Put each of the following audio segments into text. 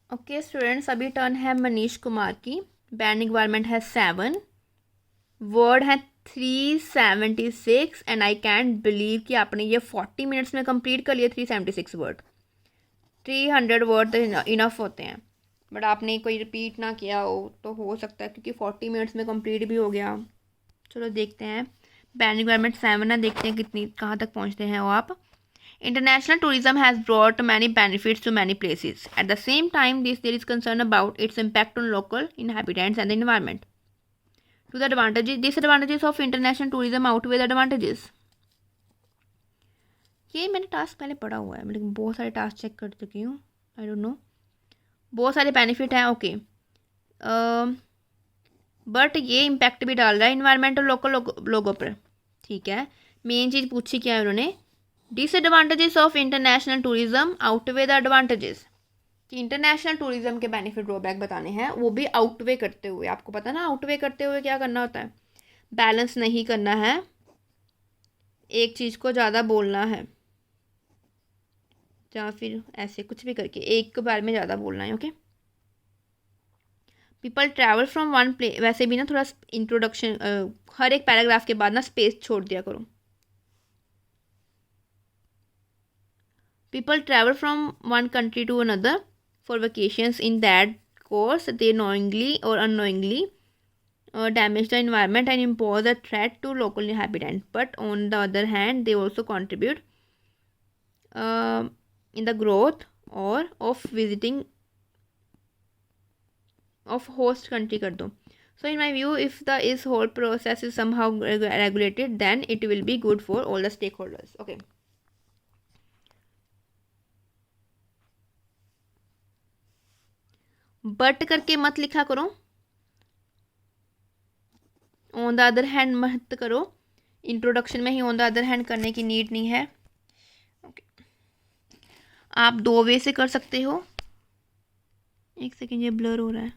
Okay students, अभी turn है मनीष कुमार की। बैंड रिक्वायरमेंट है 7, वर्ड है 376 एंड आई कैंट बिलीव कि आपने ये 40 मिनट्स में कंप्लीट कर लिए 376 वर्ड। 300 वर्ड तो इनफ होते हैं, बट आपने कोई रिपीट ना किया हो सकता है, क्योंकि 40 मिनट्स में कंप्लीट भी हो गया। चलो देखते हैं, बैंड रिक्वायरमेंट 7 है, देखते हैं कितनी कहाँ तक पहुँचते हैं वो आप। International tourism has brought many benefits to many places. At the same time, there is concern about its impact on local inhabitants and the environment. To the disadvantages of international tourism outweigh the advantages. ये मैंने task पहले पढ़ा हुआ है, लेकिन बहुत सारे task check कर चुकी हूँ। आई डोंट नो, बहुत सारे बेनिफिट हैं। ओके, बट ये इम्पैक्ट भी डाल रहा है इन्वायरमेंट और लोकल लोगों पर। ठीक है, मेन चीज़ पूछी क्या है उन्होंने, disadvantages of international tourism outweigh the advantages. कि इंटरनेशनल टूरिज्म के बेनिफिट ड्रॉबैक बताने हैं, वो भी आउटवे करते हुए। आपको पता ना आउटवे करते हुए क्या करना होता है, बैलेंस नहीं करना है, एक चीज़ को ज़्यादा बोलना है, या फिर ऐसे कुछ भी करके एक के बारे में ज़्यादा बोलना है। Okay, people travel from one place. वैसे भी ना थोड़ा इंट्रोडक्शन, हर एक पैराग्राफ के बाद ना स्पेस छोड़ दिया करो। People travel from one country to another for vacations. In that course, they knowingly or unknowingly damage the environment and impose a threat to local inhabitants. But on the other hand, they also contribute in the growth or of visiting of host country कर दो. So in my view, if this whole process is somehow regulated, then it will be good for all the stakeholders. Okay. But करके मत लिखा करो, on the other hand मत करो। Introduction में ही on the other hand करने की need नहीं है। ओके, आप 2 वे से कर सकते हो। एक सेकेंड, ये ब्लर हो रहा है।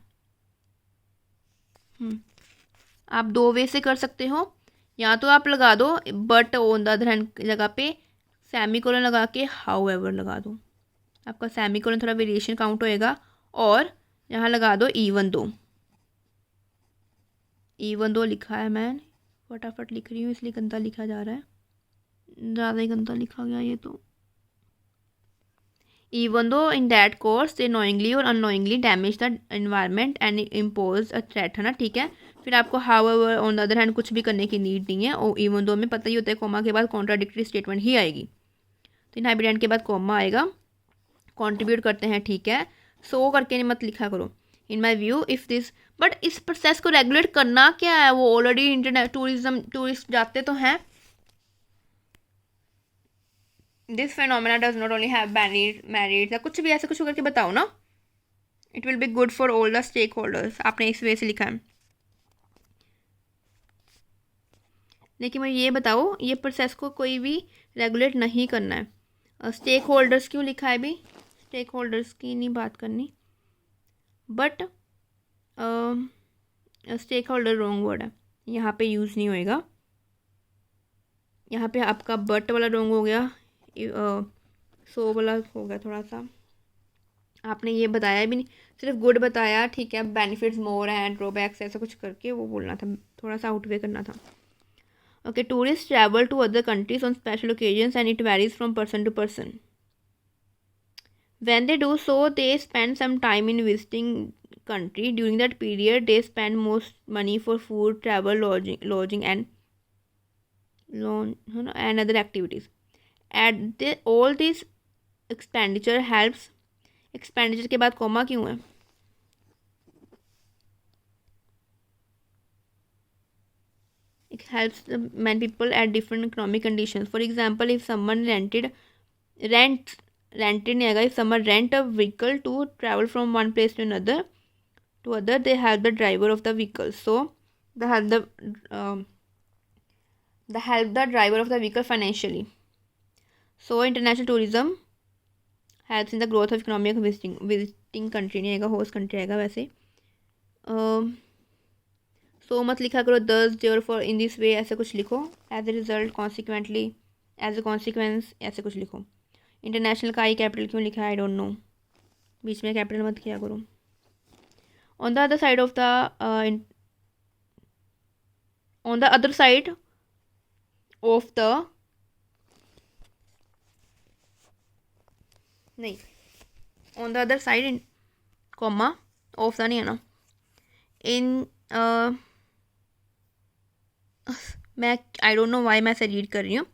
आप 2 वे से कर सकते हो, या तो आप लगा दो but on the other hand जगह पे सेमीकोलन लगा के हाउएवर लगा दो, आपका सेमीकोलन थोड़ा वेरिएशन काउंट होएगा। और यहाँ लगा दो इवन दो लिखा है, मैं फटाफट लिख रही हूँ इसलिए गंदा लिखा जा रहा है, ज़्यादा ही गंदा लिखा गया ये तो। Even though in that course they knowingly or unknowingly damage the environment and impose a threat, है ना। ठीक है, फिर आपको however on the other hand कुछ भी करने की नीड नहीं है। और even though में पता ही होता है कोमा के बाद कॉन्ट्राडिक्टरी स्टेटमेंट ही आएगी, तो इनहैबिटेंट के बाद कोमा आएगा, कंट्रीब्यूट करते हैं। ठीक है, सो करके मत लिखा करो। In my view if this, but इस प्रोसेस को रेगुलेट करना क्या है, वो ऑलरेडी इंटरनेट टूरिस्ट जाते तो हैं। This phenomena does not only have married या कुछ भी ऐसे कुछ करके बताओ ना। It will be good for all the stakeholders, आपने इस वे से लिखा है। लेकिन मुझे ये बताओ, ये प्रोसेस को कोई भी रेगुलेट नहीं करना है। स्टेक होल्डर्स क्यों लिखा है भी, स्टेक होल्डर्स की नहीं बात करनी, but stakeholder wrong word है, यहाँ पे यूज़ नहीं होएगा। यहाँ पे आपका बट वाला रॉन्ग हो गया, सो वाला हो गया थोड़ा सा। आपने ये बताया भी नहीं, सिर्फ गुड बताया। ठीक है, बेनिफिट्स मोर हैं, ड्रॉबैक्स ऐसा कुछ करके वो बोलना था, थोड़ा सा आउटवे करना था। Okay, tourist travel to other countries on special occasions and it varies from person to person. When they do so, they spend some time in visiting country. During that period, they spend most money for food, travel, lodging and other activities. All this expenditure helps. Expenditure के बाद comma क्यों है, it helps the many people at different economic conditions. For example, if someone rented नहीं आएगा, if someone rent a vehicle to travel from one place to other, they help the driver of the vehicle. So they help the driver of the vehicle financially. So international tourism helps in the growth of economy of visiting country नहीं आएगा, host country आएगा वैसे। सो मत लिखा करो, thus therefore in this way ऐसे कुछ लिखो, as a result consequently as a consequence ऐसे कुछ लिखो। इंटरनेशनल का आई कैपिटल क्यों लिखा है, आई डोंट नो। बीच में कैपिटल मत किया करो। On the other side of the on the other side of the नहीं on the other side in comma of the नहीं है ना इन मैं आई डोंट नो वाई मैं ऐसे रीड कर रही हूँ।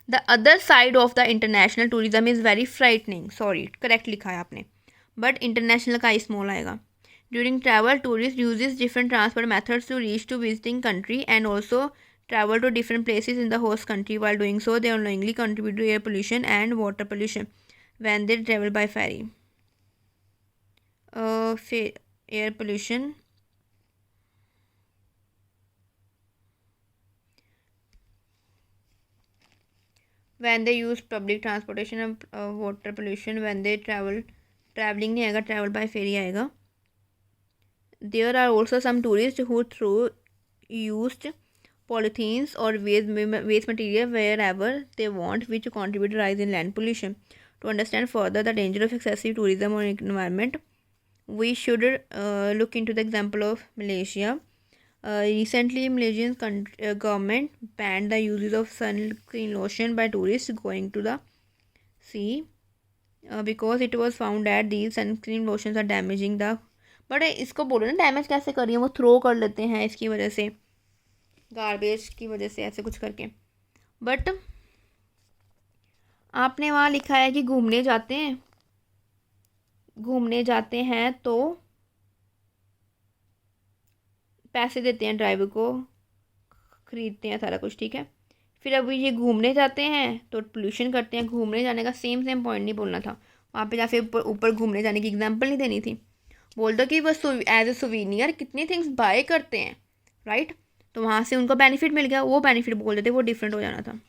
The other side of the international tourism is very frightening, sorry correct लिखा है आपने, बट इंटरनेशनल का स्मॉल आएगा। During travel tourist uses different transport methods to reach to visiting country and also travel to different places in the host country. While doing so, they unknowingly contribute to air pollution and water pollution when they travel by ferry. Air pollution. When they use public transportation and water pollution when they traveling नहीं आएगा, travel by ferry आएगा. There are also some tourists who throw used polythenes or waste material wherever they want, which contribute to rise in land pollution. To understand further the danger of excessive tourism on environment, we should look into the example of Malaysia. Recently, Malaysian government banned the uses of sunscreen lotion by tourists going to the sea because it was found that these sunscreen lotions are damaging the. But इसको बोलो ना damage कैसे कर रही है, वो throw कर लेते हैं इसकी वजह से, गार्बेज की वजह से ऐसे कुछ करके। बट आपने वहाँ लिखा है कि घूमने जाते हैं तो पैसे देते हैं ड्राइवर को, खरीदते हैं सारा कुछ, ठीक है। फिर अब ये घूमने जाते हैं तो पोल्यूशन करते हैं। घूमने जाने का सेम पॉइंट नहीं बोलना था वहाँ पे, जैसे ऊपर घूमने जाने की एग्जांपल नहीं देनी थी। बोल दो कि बस एज ए सुवीनियर कितनी थिंग्स बाय करते हैं, राइट, तो वहाँ से उनको बेनिफिट मिल गया, वो बेनिफिट बोल देते, वो डिफरेंट हो जाना था।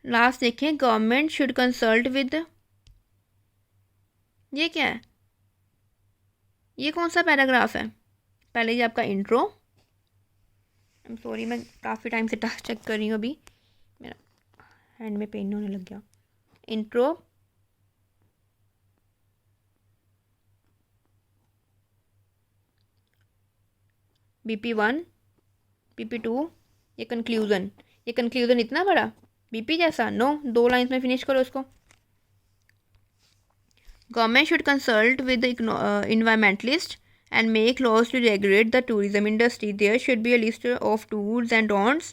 लास्ट देखें, गवर्नमेंट शुड कंसल्ट विद, ये क्या है, ये कौन सा पैराग्राफ है? पहले ये आपका इंट्रो, आई एम सॉरी मैं काफ़ी टाइम से टास्क चेक कर रही हूँ, अभी मेरा हैंड में पेन होने लग गया। इंट्रो, BP1, BP2, ये कंक्लूज़न इतना बड़ा BP जैसा, नो, 2 लाइन्स में फिनिश करो इसको। Government should consult with environmentalist and make laws to regulate the tourism industry. There should be a list of do's and don'ts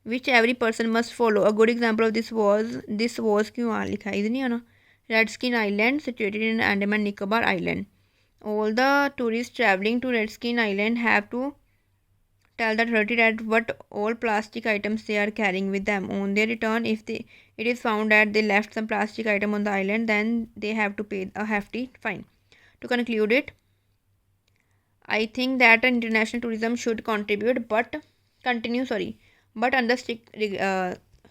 which every person must follow. A good example of this was क्यों वहाँ लिखा है, इधर नहीं आना, Redskin Island situated in Andaman Nicobar Island. All the tourists traveling to Redskin Island have to tell the authority that what all plastic items they are carrying with them. On their return, if it is found that they left some plastic item on the island, then they have to pay a hefty fine. To conclude it, I think that international tourism should contribute but under strict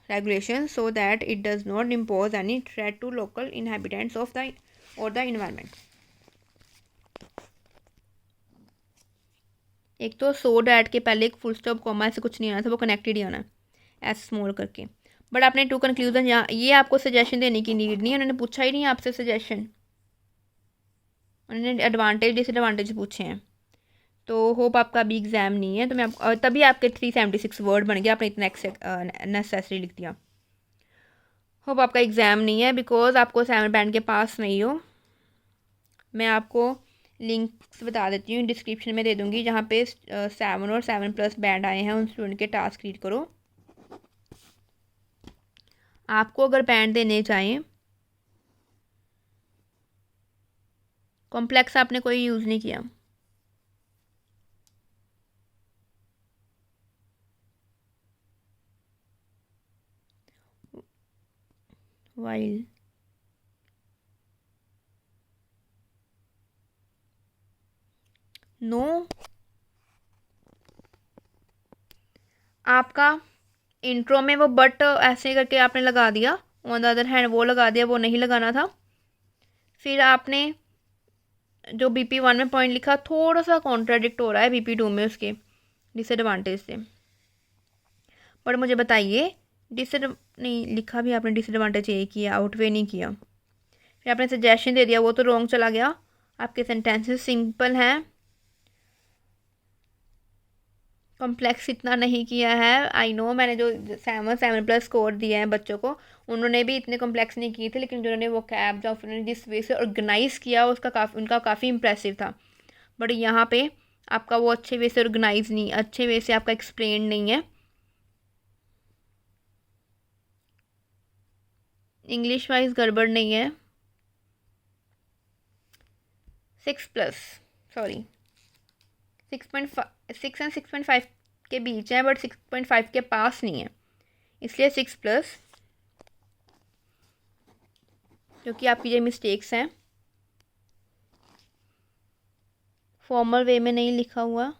regulations so that it does not impose any threat to local inhabitants of the environment. एक तो so that के पहले एक full stop comma ऐसे कुछ नहीं आना था, वो कनेक्टेड ही आना है ऐसे स्मॉल करके। बट आपने टू कंक्लूजन यहाँ, ये आपको सजेशन देने की नीड नहीं है, उन्होंने पूछा ही नहीं आपसे सजेशन, उन्होंने एडवांटेज डिसएडवांटेज पूछे हैं। तो होप आपका अभी एग्ज़ाम नहीं है, तो मैं तभी आपके 376 वर्ड बन गया, आपने इतना नेसेसरी लिख दिया। होप आपका एग्ज़ाम नहीं है बिकॉज आपको 7 बैंड के पास नहीं हो। मैं आपको लिंक्स बता देती हूँ, डिस्क्रिप्शन में दे दूँगी, जहाँ पे 7 और 7+ बैंड आए हैं, उन स्टूडेंट के टास्क रीड करो। आपको अगर बैंड देने चाहिए, कॉम्प्लेक्स आपने कोई यूज़ नहीं किया, वाइल नो आपका इंट्रो में वो बट ऐसे करके आपने लगा दिया, ऑन द अदर हैंड वो लगा दिया, वो नहीं लगाना था। फिर आपने जो BP1 में पॉइंट लिखा थोड़ा सा कॉन्ट्राडिक्ट हो रहा है BP2 में उसके डिसएडवांटेज से। बट मुझे बताइए नहीं लिखा भी आपने डिसएडवांटेज यही किया, आउटवे नहीं किया। फिर आपने सजेशन दे दिया, वो तो रॉन्ग चला गया। आपके सेंटेंसेस सिंपल हैं, कॉम्प्लेक्स इतना नहीं किया है। आई नो, मैंने जो 7 स्कोर दिए हैं बच्चों को, उन्होंने भी इतने कॉम्प्लेक्स नहीं किए थे, लेकिन जिन्होंने वो कैब जो उन्होंने जिस वे से ऑर्गेनाइज़ किया उसका उनका काफ़ी इंप्रेसिव था। बट यहाँ पे आपका वो अच्छे वे से ऑर्गेनाइज नहीं, अच्छे वे से आपका एक्सप्लेन नहीं है। इंग्लिश वाइज गड़बड़ नहीं है। 6+ सॉरी 6 एंड 6.5 के बीच है, बट 6.5 के पास नहीं है, इसलिए 6+, क्योंकि आपकी ये मिस्टेक्स हैं। फॉर्मल वे में नहीं लिखा हुआ,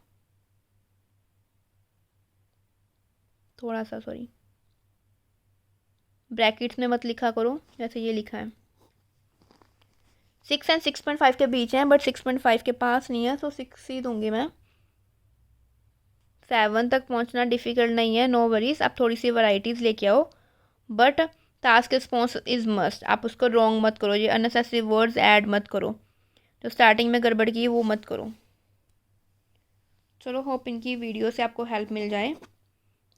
थोड़ा सा सॉरी, ब्रैकेट्स में मत लिखा करो जैसे ये लिखा है। 6 एंड 6.5 के बीच है, बट 6.5 के पास नहीं है, तो 6 ही दूंगी मैं। 7 तक पहुंचना डिफ़िकल्ट नहीं है, नो वरीज। आप थोड़ी सी वैराइटीज़ लेके आओ, but task response is must. आप उसको रॉन्ग मत करो, ये अननेसेसरी वर्ड्स ऐड मत करो, जो स्टार्टिंग में गड़बड़ की वो मत करो। चलो, होप इनकी वीडियो से आपको हेल्प मिल जाए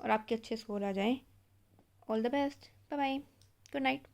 और आपके अच्छे स्कोर आ जाए। All the best, bye bye, good night.